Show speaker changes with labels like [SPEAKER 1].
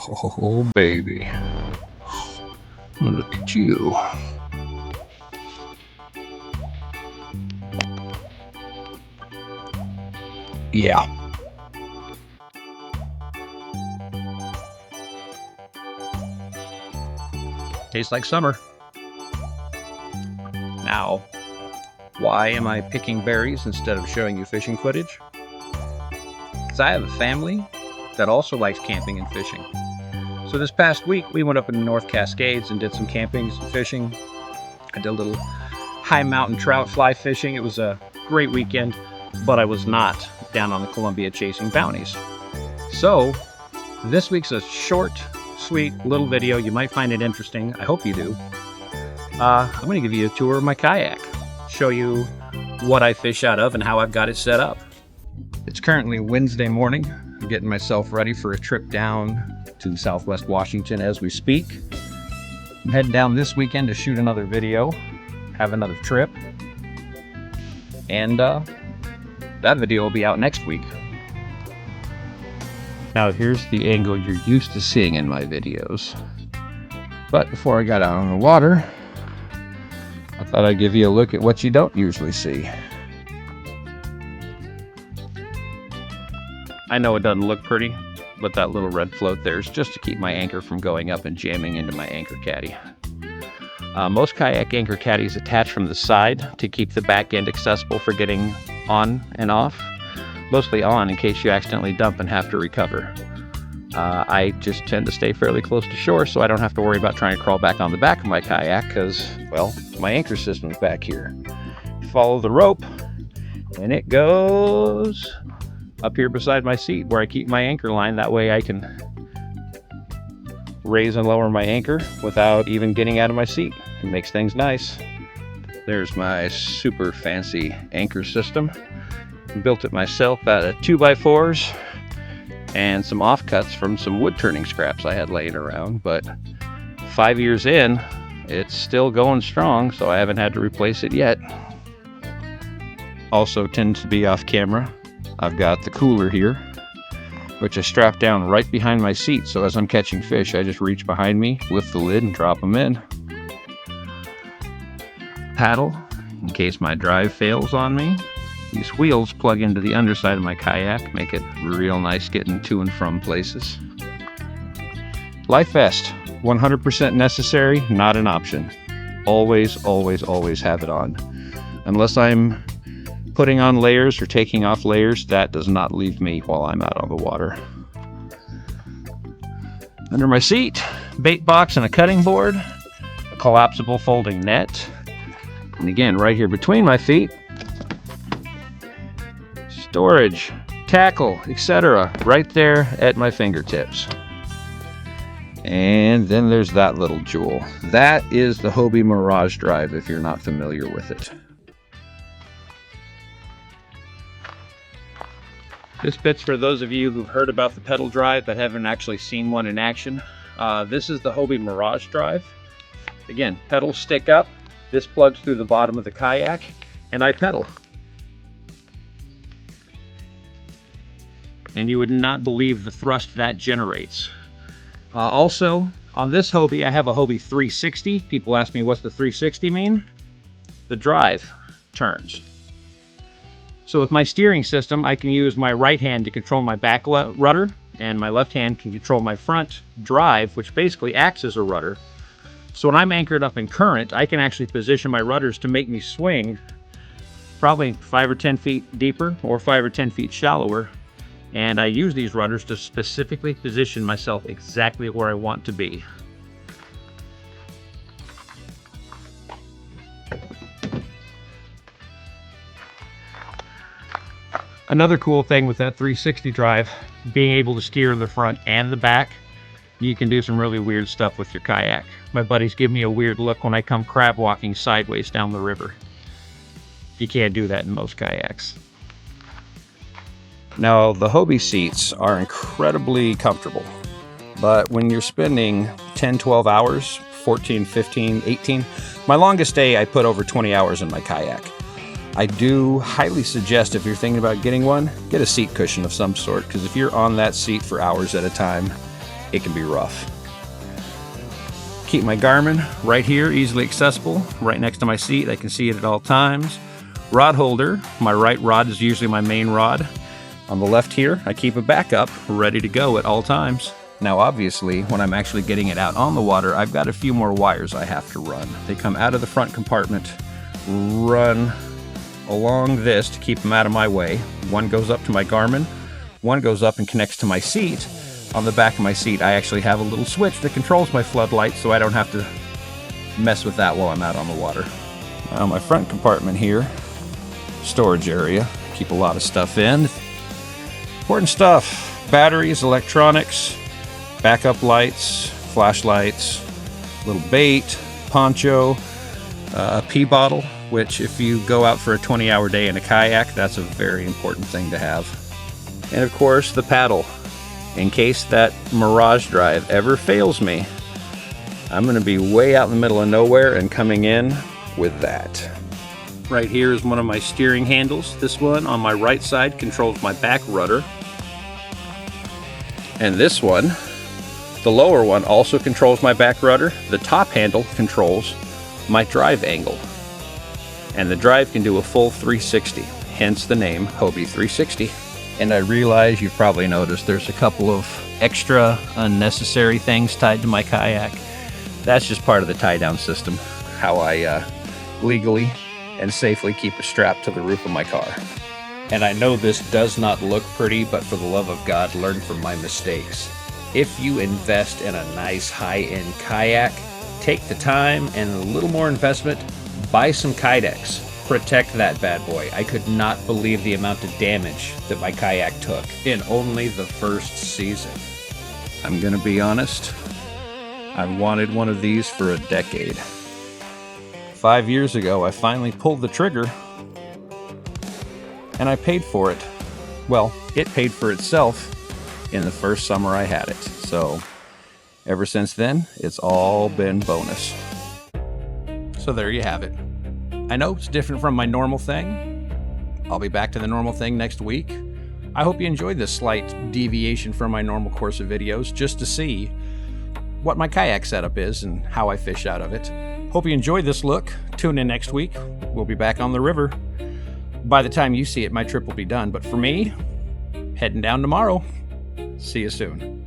[SPEAKER 1] Oh, baby. Look at you. Yeah. Tastes like summer. Now, why am I picking berries instead of showing you fishing footage? Because I have a family that also likes camping and fishing. So this past week, we went up in the North Cascades and did some camping, some fishing. I did a little high mountain trout fly fishing. It was a great weekend, but I was not down on the Columbia chasing bounties. So this week's a short, sweet little video. You might find it interesting. I hope you do. I'm going to give you a tour of my kayak, show you what I fish out of and how I've got it set up. It's currently Wednesday morning. I'm getting myself ready for a trip down to Southwest Washington as we speak. I'm heading down this weekend to shoot another video, have another trip, and that video will be out next week. Now here's the angle you're used to seeing in my videos. But before I got out on the water, I thought I'd give you a look at what you don't usually see. I know it doesn't look pretty, but that little red float there is just to keep my anchor from going up and jamming into my anchor caddy. Most kayak anchor caddies attach from the side to keep the back end accessible for getting on and off. Mostly on in case you accidentally dump and have to recover. I just tend to stay fairly close to shore so I don't have to worry about trying to crawl back on the back of my kayak because, well, my anchor system's back here. Follow the rope and it goes up here beside my seat where I keep my anchor line. That way I can raise and lower my anchor without even getting out of my seat. It makes things nice. There's my super fancy anchor system. Built it myself out of 2x4s and some offcuts from some wood turning scraps I had laying around, but 5 years in, it's still going strong, so I haven't had to replace it yet. Also tends to be off camera. I've got the cooler here, which I strap down right behind my seat, so as I'm catching fish, I just reach behind me, lift the lid, and drop them in. Paddle, in case my drive fails on me. These wheels plug into the underside of my kayak, make it real nice getting to and from places. Life vest, 100% necessary, not an option. Always, always, always have it on. Unless I'm putting on layers or taking off layers, that does not leave me while I'm out on the water. Under my seat, bait box and a cutting board, a collapsible folding net, and again, right here between my feet, storage, tackle, etc. right there at my fingertips. And then there's that little jewel. That is the Hobie Mirage drive if you're not familiar with it. This bit's for those of you who've heard about the pedal drive but haven't actually seen one in action. This is the Hobie Mirage drive. Again, pedals stick up. This plugs through the bottom of the kayak and I pedal. And you would not believe the thrust that generates. Also, on this Hobie, I have a Hobie 360. People ask me, what's the 360 mean? The drive turns. So with my steering system, I can use my right hand to control my back rudder, and my left hand can control my front drive, which basically acts as a rudder. So when I'm anchored up in current, I can actually position my rudders to make me swing probably 5 or 10 feet deeper or 5 or 10 feet shallower. And I use these rudders to specifically position myself exactly where I want to be. Another cool thing with that 360 drive, being able to steer the front and the back, you can do some really weird stuff with your kayak. My buddies give me a weird look when I come crab walking sideways down the river. You can't do that in most kayaks. Now, the Hobie seats are incredibly comfortable, but when you're spending 10, 12 hours, 14, 15, 18, my longest day I put over 20 hours in my kayak. I do highly suggest if you're thinking about getting one, get a seat cushion of some sort, because if you're on that seat for hours at a time, it can be rough. Keep my Garmin right here, easily accessible, right next to my seat. I can see it at all times. Rod holder, my right rod is usually my main rod. On the left here, I keep a backup ready to go at all times. Now obviously, when I'm actually getting it out on the water, I've got a few more wires I have to run. They come out of the front compartment, run along this to keep them out of my way. One goes up to my Garmin, one goes up and connects to my seat. On the back of my seat, I actually have a little switch that controls my floodlight, so I don't have to mess with that while I'm out on the water. Now my front compartment here, storage area, keep a lot of stuff in. Important stuff, batteries, electronics, backup lights, flashlights, little bait, poncho, a pee bottle, which if you go out for a 20-hour day in a kayak, that's a very important thing to have. And of course, the paddle. In case that Mirage drive ever fails me, I'm going to be way out in the middle of nowhere and coming in with that. Right here is one of my steering handles. This one on my right side controls my back rudder. And this one, the lower one, also controls my back rudder. The top handle controls my drive angle. And the drive can do a full 360, hence the name Hobie 360. And I realize you've probably noticed there's a couple of extra unnecessary things tied to my kayak. That's just part of the tie-down system, how I legally and safely keep a strap to the roof of my car. And I know this does not look pretty, but for the love of God, learn from my mistakes. If you invest in a nice high-end kayak, take the time and a little more investment, buy some Kydex. Protect that bad boy. I could not believe the amount of damage that my kayak took in only the first season. I'm gonna be honest, I've wanted one of these for a decade. 5 years ago, I finally pulled the trigger and I paid for it. Well, it paid for itself in the first summer I had it. So ever since then, it's all been bonus. So there you have it. I know it's different from my normal thing. I'll be back to the normal thing next week. I hope you enjoyed this slight deviation from my normal course of videos just to see what my kayak setup is and how I fish out of it. Hope you enjoyed this look. Tune in next week. We'll be back on the river. By the time you see it, my trip will be done. But for me, heading down tomorrow. See you soon.